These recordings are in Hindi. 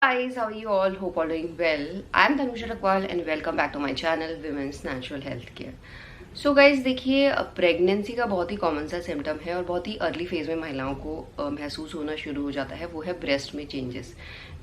Guys, how are you all? Hope all doing well. I'm Tanusha Rakwal and welcome back to my channel Women's Natural Health Care. So guys देखिए, प्रेगनेंसी का बहुत ही कॉमन सा सिम्टम है और बहुत ही अर्ली फेज में महिलाओं को महसूस होना शुरू हो जाता है। वो है ब्रेस्ट में चेंजेस।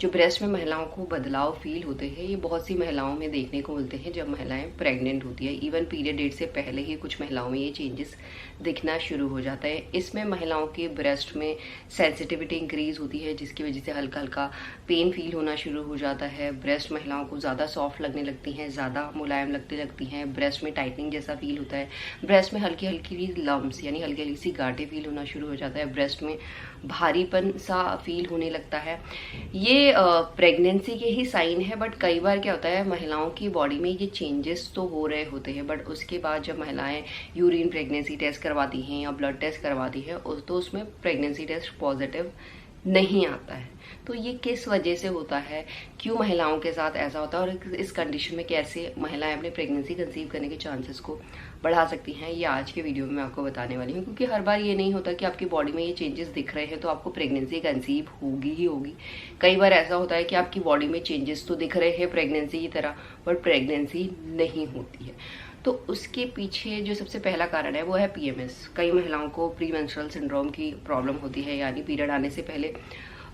जो ब्रेस्ट में महिलाओं को बदलाव फील होते हैं, ये बहुत सी महिलाओं में देखने को मिलते हैं जब महिलाएं प्रेग्नेंट होती है। इवन पीरियड डेट से पहले ही कुछ महिलाओं में ये चेंजेस दिखना शुरू हो जाता है। इसमें महिलाओं के ब्रेस्ट में सेंसिटिविटी इंक्रीज होती है, जिसकी वजह से हल्का हल्का पेन फील होना शुरू हो जाता है। ब्रेस्ट महिलाओं को ज़्यादा सॉफ्ट लगने लगती हैं, ज़्यादा मुलायम लगती हैं। ब्रेस्ट में टाइटनिंग जैसा फील होता है। ब्रेस्ट में हल्की हल्की लम्प्स यानी हल्की हल्की सी गांठें फील होना शुरू हो जाता है। ब्रेस्ट में भारीपन सा फील होने लगता है। ये प्रेगनेंसी के ही साइन है, बट कई बार क्या होता है, महिलाओं की बॉडी में ये चेंजेस तो हो रहे होते हैं, बट उसके बाद जब महिलाएं यूरिन प्रेगनेंसी टेस्ट करवाती हैं या ब्लड टेस्ट करवाती है तो उसमें प्रेगनेंसी टेस्ट पॉजिटिव नहीं आता है। तो ये किस वजह से होता है, क्यों महिलाओं के साथ ऐसा होता है और इस कंडीशन में कैसे महिलाएं अपने प्रेगनेंसी कंसीव करने के चांसेस को बढ़ा सकती हैं, ये आज के वीडियो में मैं आपको बताने वाली हूँ। क्योंकि हर बार ये नहीं होता कि आपकी बॉडी में ये चेंजेस दिख रहे हैं तो आपको प्रेगनेंसी कंसीव होगी ही होगी। कई बार ऐसा होता है कि आपकी बॉडी में चेंजेस तो दिख रहे हैं प्रेगनेंसी की तरह, बट प्रेगनेंसी नहीं होती है। तो उसके पीछे जो सबसे पहला कारण है वो है पीएमएस। कई महिलाओं को प्री मेंस्ट्रुअल सिंड्रोम की प्रॉब्लम होती है, यानी पीरियड आने से पहले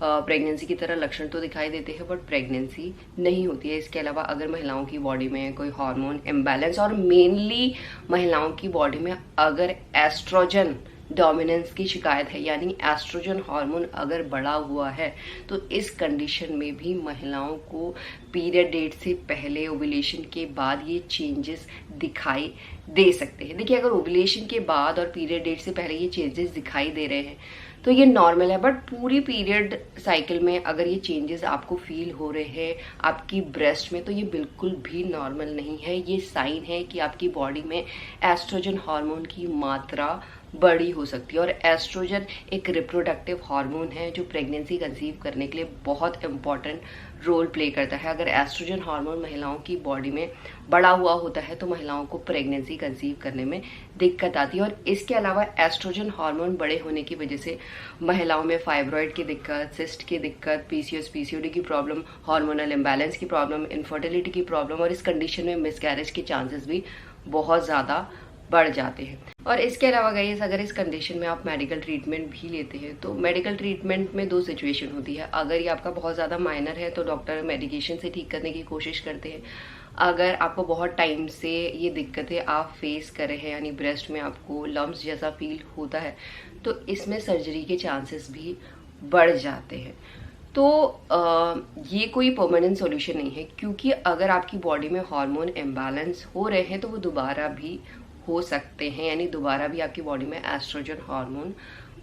प्रेगनेंसी की तरह लक्षण तो दिखाई देते हैं, बट प्रेगनेंसी नहीं होती है। इसके अलावा अगर महिलाओं की बॉडी में कोई हार्मोन इम्बैलेंस, और मेनली महिलाओं की बॉडी में अगर एस्ट्रोजन डोमिनेंस की शिकायत है, यानी एस्ट्रोजन हार्मोन अगर बढ़ा हुआ है, तो इस कंडीशन में भी महिलाओं को पीरियड डेट से पहले, ओव्यूलेशन के बाद ये चेंजेस दिखाई दे सकते हैं। देखिए, अगर ओव्यूलेशन के बाद और पीरियड डेट से पहले ये चेंजेस दिखाई दे रहे हैं तो ये नॉर्मल है, बट पूरी पीरियड साइकिल में अगर ये चेंजेस आपको फील हो रहे हैं आपकी ब्रेस्ट में, तो ये बिल्कुल भी नॉर्मल नहीं है। ये साइन है कि आपकी बॉडी में एस्ट्रोजन हार्मोन की मात्रा बड़ी हो सकती है। और एस्ट्रोजन एक रिप्रोडक्टिव हार्मोन है जो प्रेगनेंसी कंसीव करने के लिए बहुत इंपॉर्टेंट रोल प्ले करता है। अगर एस्ट्रोजन हार्मोन महिलाओं की बॉडी में बढ़ा हुआ होता है तो महिलाओं को प्रेगनेंसी कंसीव करने में दिक्कत आती है। और इसके अलावा एस्ट्रोजन हार्मोन बड़े होने की वजह से महिलाओं में फाइब्रॉइड की दिक्कत, सिस्ट की दिक्कत, पीसीओएस पीसीओडी की प्रॉब्लम, हार्मोनल इम्बैलेंस की प्रॉब्लम, इनफर्टिलिटी की प्रॉब्लम, और इस कंडीशन में मिसकैरेज के चांसेस भी बहुत ज़्यादा बढ़ जाते हैं। और इसके अलावा गाइस, अगर इस कंडीशन में आप मेडिकल ट्रीटमेंट भी लेते हैं तो मेडिकल ट्रीटमेंट में दो सिचुएशन होती है। अगर ये आपका बहुत ज़्यादा माइनर है तो डॉक्टर मेडिकेशन से ठीक करने की कोशिश करते हैं। अगर आपको बहुत टाइम से ये दिक्कतें आप फेस कर रहे हैं, यानी ब्रेस्ट में आपको लम्प्स जैसा फील होता है, तो इसमें सर्जरी के चांसेस भी बढ़ जाते हैं। तो ये कोई परमानेंट सॉल्यूशन नहीं है, क्योंकि अगर आपकी बॉडी में हार्मोन इम्बैलेंस हो रहे हैं तो वो दोबारा भी हो सकते हैं, यानी दोबारा भी आपकी बॉडी में एस्ट्रोजन हार्मोन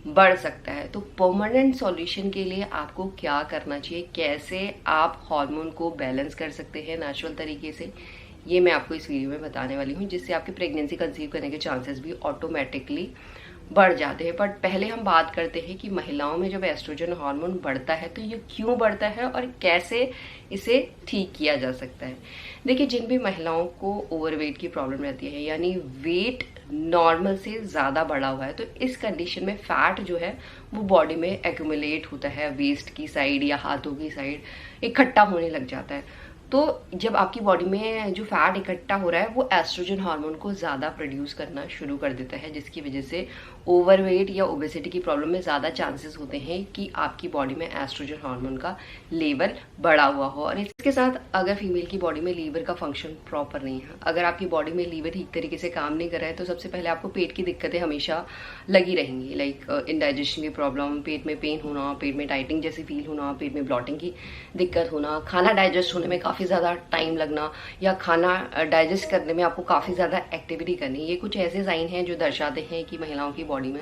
बढ़ सकता है। तो परमानेंट सॉल्यूशन के लिए आपको क्या करना चाहिए, कैसे आप हार्मोन को बैलेंस कर सकते हैं नेचुरल तरीके से, ये मैं आपको इस वीडियो में बताने वाली हूँ, जिससे आपकी प्रेगनेंसी कंसीव करने के चांसेस भी ऑटोमेटिकली बढ़ जाते हैं। बट पहले हम बात करते हैं कि महिलाओं में जब एस्ट्रोजन हार्मोन बढ़ता है तो ये क्यों बढ़ता है और कैसे इसे ठीक किया जा सकता है। देखिए, जिन भी महिलाओं को ओवरवेट की प्रॉब्लम रहती है, यानी वेट नॉर्मल से ज़्यादा बढ़ा हुआ है, तो इस कंडीशन में फैट जो है वो बॉडी में एक्यूमुलेट होता है, वेस्ट की साइड या हाथों की साइड इकट्ठा होने लग जाता है। तो जब आपकी बॉडी में जो फैट इकट्ठा हो रहा है वो एस्ट्रोजन हार्मोन को ज़्यादा प्रोड्यूस करना शुरू कर देता है, जिसकी वजह से ओवरवेट या ओबेसिटी की प्रॉब्लम में ज़्यादा चांसेस होते हैं कि आपकी बॉडी में एस्ट्रोजन हार्मोन का लेवल बढ़ा हुआ हो। और इसके साथ अगर फीमेल की बॉडी में लीवर का फंक्शन प्रॉपर नहीं है, अगर आपकी बॉडी में लीवर ठीक तरीके से काम नहीं कर रहा है, तो सबसे पहले आपको पेट की दिक्कतें हमेशा लगी रहेंगी, लाइक इंडाइजेशन की प्रॉब्लम, पेट में पेन होना, पेट में टाइटिंग जैसी फील होना, पेट में ब्लॉटिंग की दिक्कत होना, खाना डाइजेस्ट होने में काफ़ी ज़्यादा टाइम लगना, या खाना डाइजेस्ट करने में आपको काफ़ी ज़्यादा एक्टिविटी करनी। ये कुछ ऐसे साइन हैं जो दर्शाते हैं कि महिलाओं की बॉडी में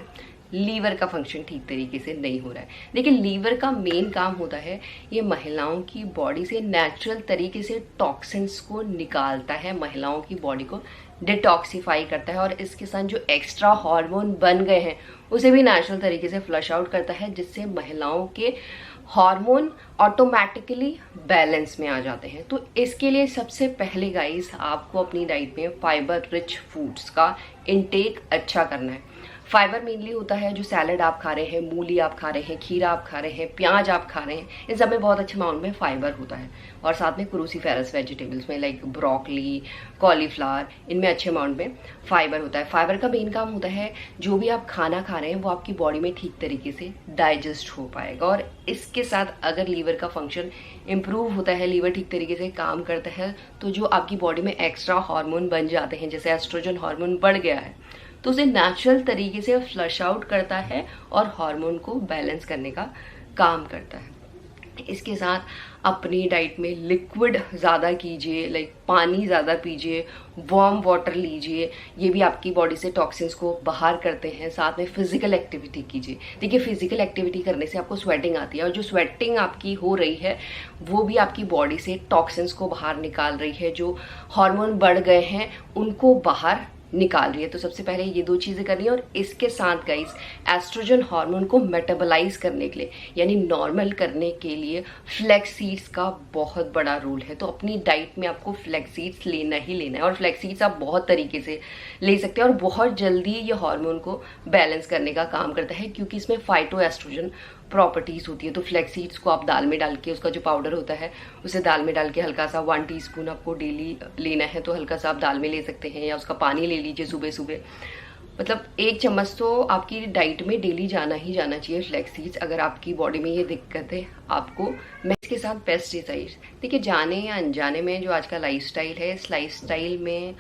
लीवर का फंक्शन ठीक तरीके से नहीं हो रहा है। लेकिन लीवर का मेन काम होता है, ये महिलाओं की बॉडी से नेचुरल तरीके से टॉक्सिन्स को निकालता है, महिलाओं की बॉडी को डिटॉक्सिफाई करता है, और इसके साथ जो एक्स्ट्रा हार्मोन बन गए हैं उसे भी नेचुरल तरीके से फ्लश आउट करता है, जिससे महिलाओं के हार्मोन ऑटोमेटिकली बैलेंस में आ जाते हैं। तो इसके लिए सबसे पहले गाइस, आपको अपनी डाइट में फाइबर रिच फूड्स का इनटेक अच्छा करना है। फाइबर मेनली होता है जो सैलड आप खा रहे हैं, मूली आप खा रहे हैं, खीरा आप खा रहे हैं, प्याज आप खा रहे हैं, इन सब में बहुत अच्छे अमाउंट में फाइबर होता है। और साथ में क्रूसीफेरस वेजिटेबल्स में लाइक ब्रोकली, कॉलीफ्लावर, इनमें अच्छे अमाउंट में फाइबर होता है। फाइबर का मेन काम होता है जो भी आप खाना खा रहे हैं वो आपकी बॉडी में ठीक तरीके से डाइजेस्ट हो पाएगा। और इसके साथ अगर लीवर का फंक्शन इम्प्रूव होता है, लीवर ठीक तरीके से काम करता है, तो जो आपकी बॉडी में एक्स्ट्रा हार्मोन बन जाते हैं, जैसे एस्ट्रोजन हार्मोन बढ़ गया है, तो उसे नेचुरल तरीके से फ्लश आउट करता है और हार्मोन को बैलेंस करने का काम करता है। इसके साथ अपनी डाइट में लिक्विड ज़्यादा कीजिए, लाइक पानी ज़्यादा पीजिए, वार्म वाटर लीजिए, ये भी आपकी बॉडी से टॉक्सिन्स को बाहर करते हैं। साथ में फिजिकल एक्टिविटी कीजिए। देखिए, फिजिकल एक्टिविटी करने से आपको स्वेटिंग आती है और जो स्वेटिंग आपकी हो रही है वो भी आपकी बॉडी से टॉक्सिन्स को बाहर निकाल रही है, जो हार्मोन बढ़ गए हैं उनको बाहर निकाल रही है। तो सबसे पहले ये 2 चीज़ें करनी है। और इसके साथ गाइस, एस्ट्रोजन हार्मोन को मेटाबोलाइज करने के लिए यानी नॉर्मल करने के लिए फ्लैक्स सीड्स का बहुत बड़ा रोल है। तो अपनी डाइट में आपको फ्लैक्स सीड्स लेना ही लेना है। और फ्लैक्स सीड्स आप बहुत तरीके से ले सकते हैं और बहुत जल्दी ये हार्मोन को बैलेंस करने का काम करता है, क्योंकि इसमें फाइटो एस्ट्रोजन प्रॉपर्टीज होती है। तो फ्लैक्स सीड्स को आप दाल में डाल के, उसका जो पाउडर होता है उसे दाल में डाल के हल्का सा 1 टीस्पून आपको डेली लेना है, तो हल्का सा आप दाल में ले सकते हैं, या उसका पानी ले लीजिए सुबह सुबह। मतलब 1 चम्मच तो आपकी डाइट में डेली जाना ही जाना चाहिए फ्लैक्स सीड्स, अगर आपकी बॉडी में ये दिक्कत है आपको। मैं इसके साथ पेस्टिसाइड्स, देखिए जाने या अनजाने में जो आज का लाइफस्टाइल है, इस लाइफस्टाइल में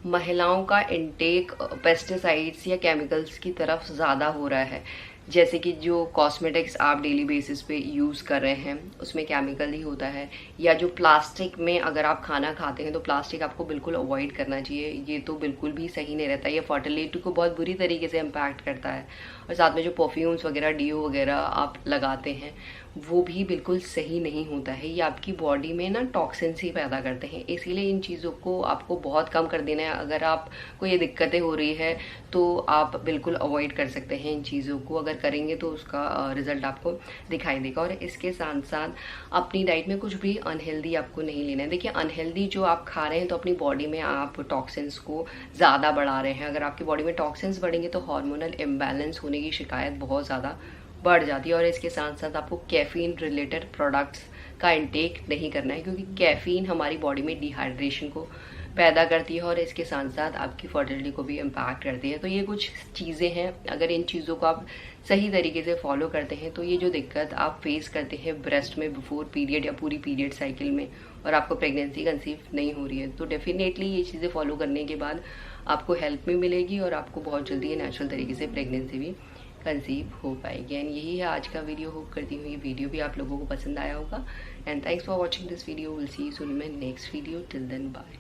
महिलाओं का इनटेक पेस्टिसाइड्स या केमिकल्स की तरफ ज़्यादा हो रहा है। जैसे कि जो कॉस्मेटिक्स आप डेली बेसिस पे यूज़ कर रहे हैं उसमें केमिकल ही होता है, या जो प्लास्टिक में अगर आप खाना खाते हैं तो प्लास्टिक आपको बिल्कुल अवॉइड करना चाहिए। ये तो बिल्कुल भी सही नहीं रहता, ये फर्टिलिटी को बहुत बुरी तरीके से इम्पैक्ट करता है। और साथ में जो परफ्यूम्स वगैरह, डीओ वगैरह आप लगाते हैं वो भी बिल्कुल सही नहीं होता है। ये आपकी बॉडी में ना टॉक्सिन्स ही पैदा करते हैं। इसीलिए इन चीज़ों को आपको बहुत कम कर देना है। अगर आपको ये दिक्कतें हो रही है तो आप बिल्कुल अवॉइड कर सकते हैं इन चीज़ों को। अगर करेंगे तो उसका रिजल्ट आपको दिखाई देगा। और इसके साथ साथ अपनी डाइट में कुछ भी अनहेल्दी आपको नहीं लेना है। देखिए, अनहेल्दी जो आप खा रहे हैं तो अपनी बॉडी में आप टॉक्सिन्स को ज़्यादा बढ़ा रहे हैं। अगर आपकी बॉडी में टॉक्सिन्स बढ़ेंगे तो हार्मोनल इम्बैलेंस होने की शिकायत बहुत ज़्यादा बढ़ जाती है। और इसके साथ साथ आपको कैफीन रिलेटेड प्रोडक्ट्स का इंटेक नहीं करना है, क्योंकि कैफीन हमारी बॉडी में डिहाइड्रेशन को पैदा करती है और इसके साथ साथ आपकी फर्टिलिटी को भी इम्पैक्ट करती है। तो ये कुछ चीज़ें हैं, अगर इन चीज़ों को आप सही तरीके से फॉलो करते हैं तो ये जो दिक्कत आप फेस करते हैं ब्रेस्ट में बिफोर पीरियड या पूरी पीरियड साइकिल में, और आपको प्रेगनेंसी कंसीव नहीं हो रही है, तो डेफिनेटली ये चीज़ें फॉलो करने के बाद आपको हेल्प भी मिलेगी और आपको बहुत जल्दी ये नेचुरल तरीके से प्रेगनेंसी भी कंसीव हो पाएगी। एंड यही है आज का वीडियो। होप करती हूँ ये वीडियो भी आप लोगों को पसंद आया होगा। And thanks for watching this video. Will see you soon in my next video. Till then bye.